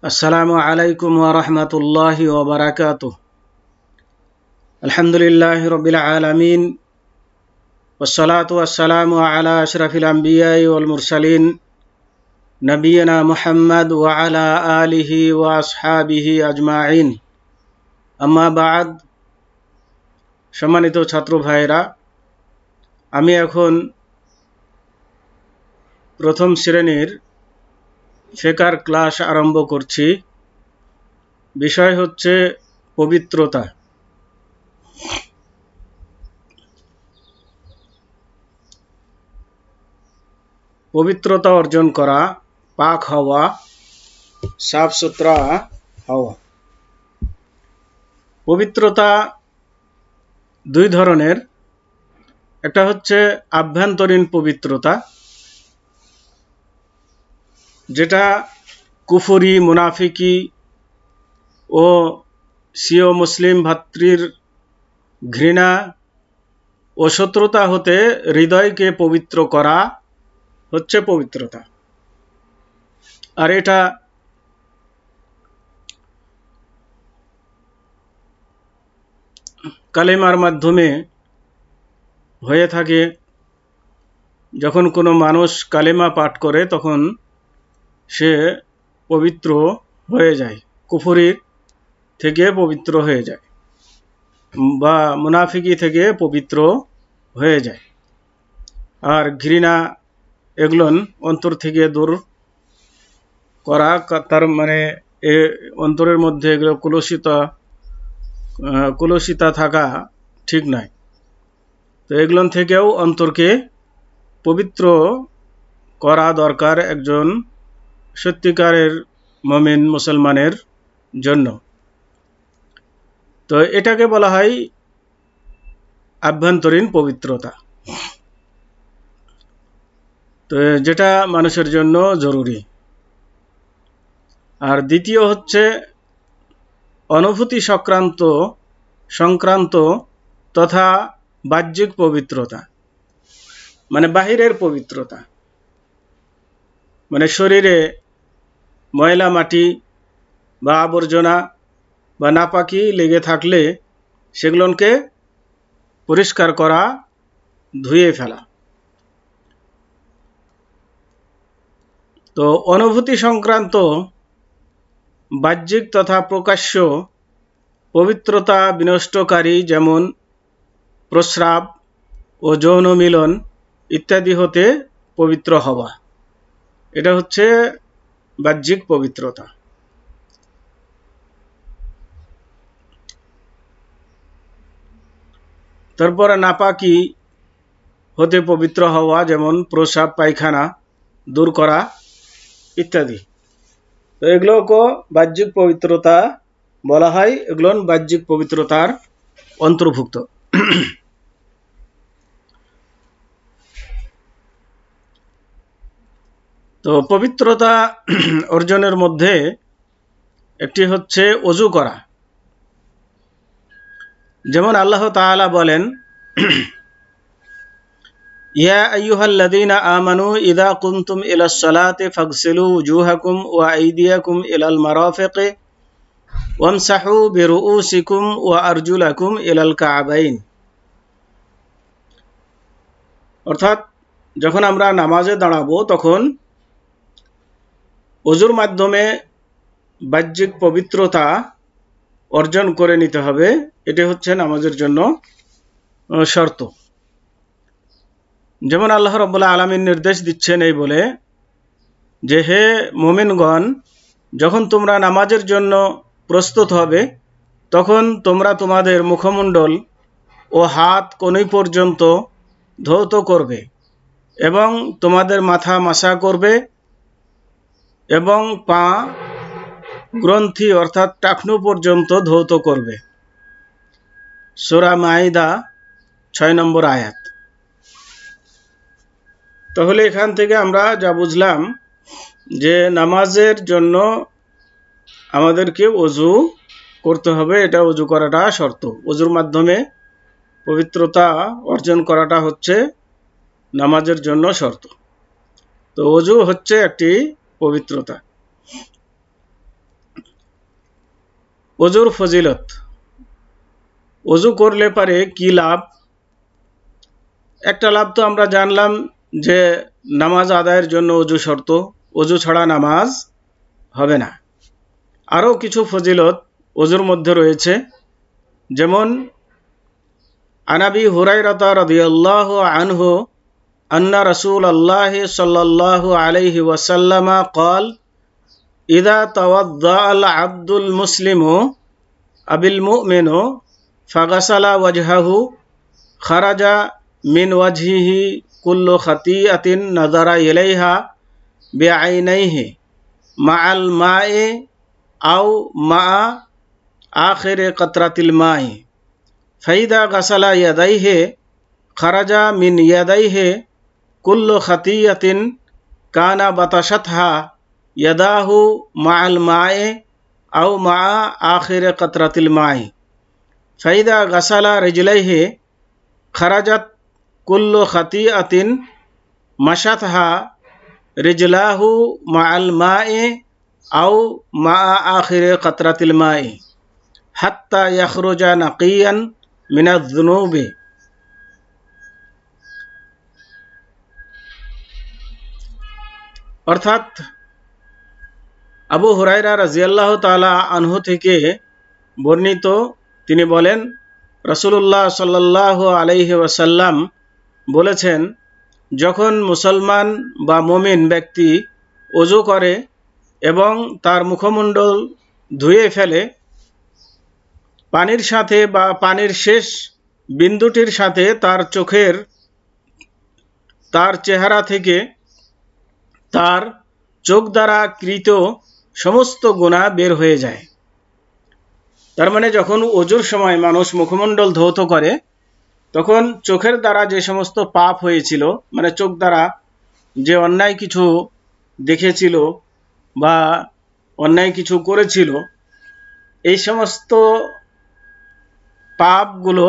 আসসালামু আলাইকুম ওয়া রাহমাতুল্লাহি ওয়া বারাকাতুহু। আলহামদুলিল্লাহি রাব্বিল আলামিন ওয়াসসালাতু ওয়াসসালামু আলা আশরাফিল আমবিয়াই ওয়াল মুরসালিন নবিয়িনা মুহাম্মদ ওয়া আলা আলিহি ওয়া আসহাবিহি আজমাইন। আম্মা বা'দ। সম্মানিত ছাত্র ভাইরা, আমি এখন প্রথম শ্রেণীর ফিকহের ক্লাস আরম্ভ করছি। বিষয় হচ্ছে পবিত্রতা। পবিত্রতা অর্জন করা, পাক হওয়া, সাফ সুতরা হওয়া। পবিত্রতা দুই ধরনের। একটা হচ্ছে আভ্যন্তরীণ পবিত্রতা, যেটা কুফরি, মুনাফিকি ও স্বীয় মুসলিম ভাতৃর ঘৃণা ও শত্রুতা হতে হৃদয়কে পবিত্র করা হচ্ছে পবিত্রতা। আর এটা কালেমার মাধ্যমে হয়ে থাকে। যখন কোনো মানুষ কালেমা পাঠ করে তখন সে পবিত্র হয়ে যায়, কুফরির থেকে পবিত্র হয়ে যায় বা মুনাফিকি থেকে পবিত্র হয়ে যায়। আর ঘৃণা এগুলো অন্তর থেকে দূর করা, তার মানে অন্তরের মধ্যে এগুলো কুলসিতা থাকা ঠিক নয়। তো এগুলো থেকেও অন্তরকে পবিত্র করা দরকার একজন সত্যিকারের মুমিন মুসলমানের জন্য। তো এটাকে বলা হয় আভ্যন্তরীণ পবিত্রতা, তো যেটা মানুষের জন্য জরুরি। আর দ্বিতীয় হচ্ছে অনুভূতি সংক্রান্ত তথা বাহ্যিক পবিত্রতা, মানে বাহিরের পবিত্রতা। মানে শরীরে ময়লা, মাটি বা আবর্জনা বা নাপাকি লেগে থাকলে সেগুলোকে পরিষ্কার করা, ধুয়ে ফেলা। তো অনুভূতি সংক্রান্ত বাহ্যিক তথা প্রকাশ্য পবিত্রতা বিনষ্টকারী, যেমন প্রস্রাব ও যৌন মিলন ইত্যাদি হতে পবিত্র হওয়া, এটা হচ্ছে বাহ্যিক পবিত্রতা। তারপরে নাপাকি হতে পবিত্র হওয়া, যেমন প্রস্রাব পায়খানা দূর করা ইত্যাদি। তো এগুলোকে বাহ্যিক পবিত্রতা বলা হয়, এগুলো বাহ্যিক পবিত্রতার অন্তর্ভুক্ত। তো পবিত্রতা অর্জনের মধ্যে একটি হচ্ছে ওযু করা। যেমন আল্লাহ তাআলা বলেন, ইয়া আইয়ুহাল্লাযীনা আমানু ইযা কুনতুম ইলাস সালাতি ফাগসিলু ওয়ুজুহাকুম ওয়া আইদিয়াকুম ইলাল মারাফিকি ওয়ামসাহু বিরুউসিকুম ওয়া আরজুলাকুম ইলাল কা'বাইন। অর্থাৎ যখন আমরা নামাজে দাঁড়াবো তখন ওযুর মাধ্যমে বাহ্যিক পবিত্রতা অর্জন করে নিতে হবে। এটা হচ্ছে নামাজের জন্য শর্ত। যেমন আল্লাহ রাব্বুল আলামিন নির্দেশ দিচ্ছেন এই বলে যে, হে মুমিনগণ, যখন তোমরা নামাজের জন্য প্রস্তুত হবে তখন তোমরা তোমাদের মুখমণ্ডল ও হাত কনুই পর্যন্ত ধৌত করবে এবং তোমাদের মাথা মাসা করবে এবং পা গ্রন্থি অর্থাৎ টাকনু পর্যন্ত ধৌত করবে। সূরা মাইদা 6 নম্বর আয়াত। তাহলে এখান থেকে আমরা যা বুঝলাম যে নামাজের জন্য আমাদেরকে ওযু করতে হবে, এটা ওযু করাটা শর্ত। ওযুর মাধ্যমে পবিত্রতা অর্জন করাটা হচ্ছে নামাজের জন্য শর্ত। তো ওযু হচ্ছে একটি পবিত্রতা। অজুর ফজিলত। অজু করলে পারে কি লাভ? একটা লাভ তো আমরা জানলাম যে নামাজ আদায়ের জন্য অজু শর্ত, অজু ছাড়া নামাজ হবে না। আরও কিছু ফজিলত অজুর মধ্যে রয়েছে, যেমন আনাবি হুরায়রা রাদিয়াল্লাহু আনহু আন্না রাসূলুল্লাহ সাল্লাল্লাহু আলাইহি ওয়াসাল্লাম قال إذا توضأ العبد المسلم আবিল মুমিনু ফাগাসালা ওয়াজহাহু খারাজা মিন ওয়াজহিহি কুল্লু খাতিআতিন নাযারা ইলাইহা বিআইনাইহি মাআল মা'i আও মা'a আখিরি কাতরাতিল মা'i ফাইদা গাসালা ইয়াদাইহি খারাজা মিন ইয়াদাইহি কুল্লু খাতিআতিন কানা বাতাসাতহা ইয়াদাহু মাআল মা'i আও মা'a আখিরি কাতরাতিল মা'i ফাইদা গাসালা রিজলাইহি খারাজাত কুল্লু খাতিআতিন মাশাতহা রিজলাহু মাআল মা'i আও মা'a আখিরি কাতরাতিল মা'i হাত্তা ইয়াখরুজা নাকিয়ান মিনাজ যুনুবি। অর্থাৎ আবু হুরায়রা রাদিয়াল্লাহু তাআলা আনহু থেকে বর্ণিত, তিনি বলেন রাসূলুল্লাহ সাল্লাল্লাহু আলাইহি ওয়াসাল্লাম বলেছেন, যখন মুসলমান বা মুমিন ব্যক্তি ওযু করে এবং তার মুখমণ্ডল ধুয়ে ফেলে, পানির সাথে বা পানির শেষ বিন্দুটির সাথে তার চোখের, তার চেহারা থেকে তার চোখ দ্বারা কৃত সমস্ত গুনাহ বের হয়ে যায়। তার মানে যখন ওযুর সময় মানুষ মুখমণ্ডল ধৌত করে, তখন চোখের দ্বারা যে সমস্ত পাপ হয়েছিল, মানে চোখ দ্বারা যে অন্যায় কিছু দেখেছিল বা অন্যায় কিছু করেছিল, এই সমস্ত পাপগুলো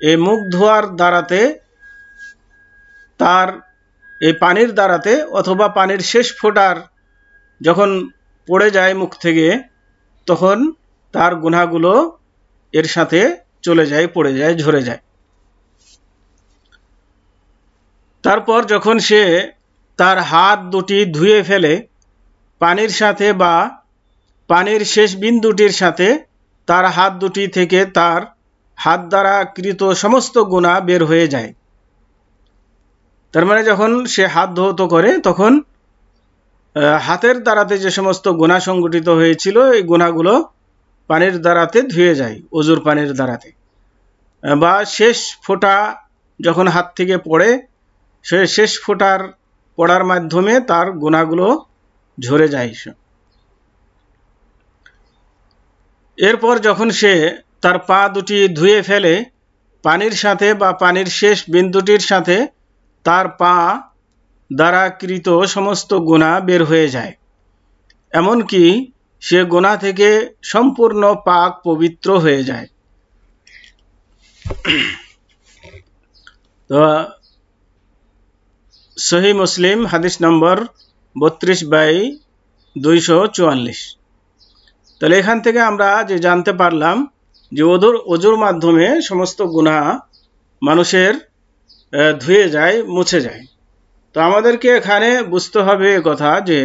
এই মুখ ধোয়ার দ্বারাতে, তার এই পানির দ্বারাতে অথবা পানির শেষ ফোঁটার যখন পড়ে যায় মুখ থেকে, তখন তার গুনাহগুলো এর সাথে চলে যায়, পড়ে যায়, ঝরে যায়। তারপর যখন সে তার হাত দুটি ধুয়ে ফেলে পানির সাথে বা পানির শেষ বিন্দুটির সাথে, তার হাত দুটি থেকে তার হাত দ্বারা কৃত সমস্ত গুনাহ বের হয়ে যায়। তার মানে যখন সে হাত ধৌত করে, তখন হাতের দ্বারাতে যে সমস্ত গুনাহ সংগঠিত হয়েছিল, এই গুনাহগুলো পানির দ্বারাতে ধুয়ে যায়, ওযুর পানির দ্বারাতে। বা শেষ ফোঁটা যখন হাত থেকে পড়ে, সে শেষ ফোঁটার পড়ার মাধ্যমে তার গুনাহগুলো ঝরে যায়। এরপর যখন সে তার পা দুটি ধুয়ে ফেলে পানির সাথে বা পানির শেষ বিন্দুটির সাথে, তার পা দ্বারা কৃত সমস্ত গুনাহ বের হয়ে যায়, এমনকি সে গুনাহ থেকে সম্পূর্ণ পাক পবিত্র হয়ে যায়। তো সহিহ মুসলিম হাদিস নম্বর 32/244। তাহলে এখান থেকে আমরা যে জানতে পারলাম যে ওযুর মাধ্যমে সমস্ত গুনাহ মানুষের ধুয়ে যায়, মুছে যায়। তো আমাদেরকে এখানে বুঝতে হবে কথা যে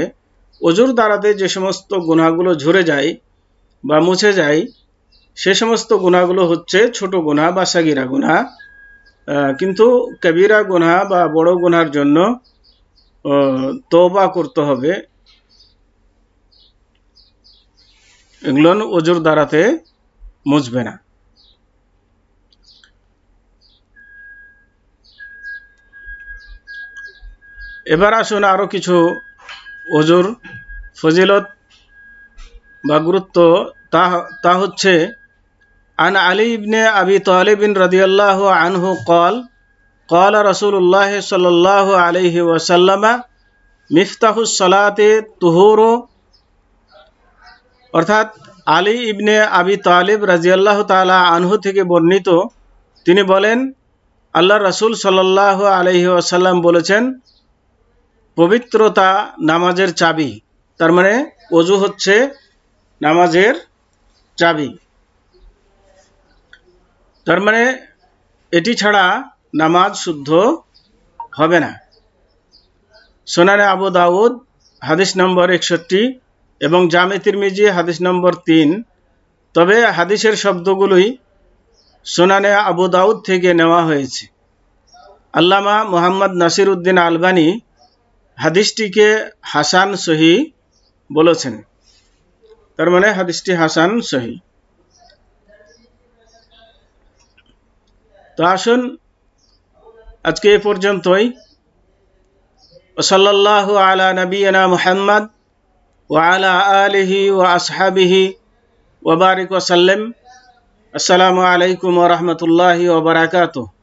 ওযুর দ্বারাতে যে সমস্ত গুনাহগুলো ঝরে যায় বা মুছে যায়, সে সমস্ত গুনাহগুলো হচ্ছে ছোট গুনাহ বা সাগীরা গুনাহ। কিন্তু কবিরা গুনাহ বা বড় গুনাহর জন্য তওবা করতে হবে, এগুলো ওযুর দ্বারাতে মুছবে না। এবার আসুন আরো কিছু ওযুর ফজিলত বা গুরুত্ব, তা হচ্ছে আন আলী ইবনে আবি তালিব রাদিয়াল্লাহু আনহু قال قال رسول الله صلى الله عليه وسلم مفتاح الصلاة الطهور। অর্থাৎ আলী ইবনে আবি তালিব রাদিয়াল্লাহু তাআলা আনহু থেকে বর্ণিত, তিনি বলেন আল্লাহর রাসূল সাল্লাল্লাহু আলাইহি ওয়াসাল্লাম বলেছেন, পবিত্রতা নামাজের চাবি। তার মানে ওযু হচ্ছে নামাজের চাবি। তার মানে এটি ছাড়া নামাজ শুদ্ধ হবে না। সুনানে আবু দাউদ হাদিস নম্বর 61 এবং জামে তিরমিজি হাদিস নম্বর 3। তবে হাদিসের শব্দগুলোই সুনানে আবু দাউদ থেকে নেওয়া হয়েছে। আল্লামা মুহাম্মদ নাসির উদ্দিন আলবানী হাদিসটিকে হাসান সহি বলেছেন। তার মানে হাদিসটি হাসান সহি। তো আসুন আজকে এ পর্যন্তই। সাল্লাল্লাহু আলা নবিয়িনা মুহাম্মদ ওয়া আলা আলিহি ওয়া আসহাবিহি ওয়া বারিক ওয়া সাল্লাম। আসসালামু আলাইকুম ওয়া রাহমাতুল্লাহি ওয়া বারাকাতুহু।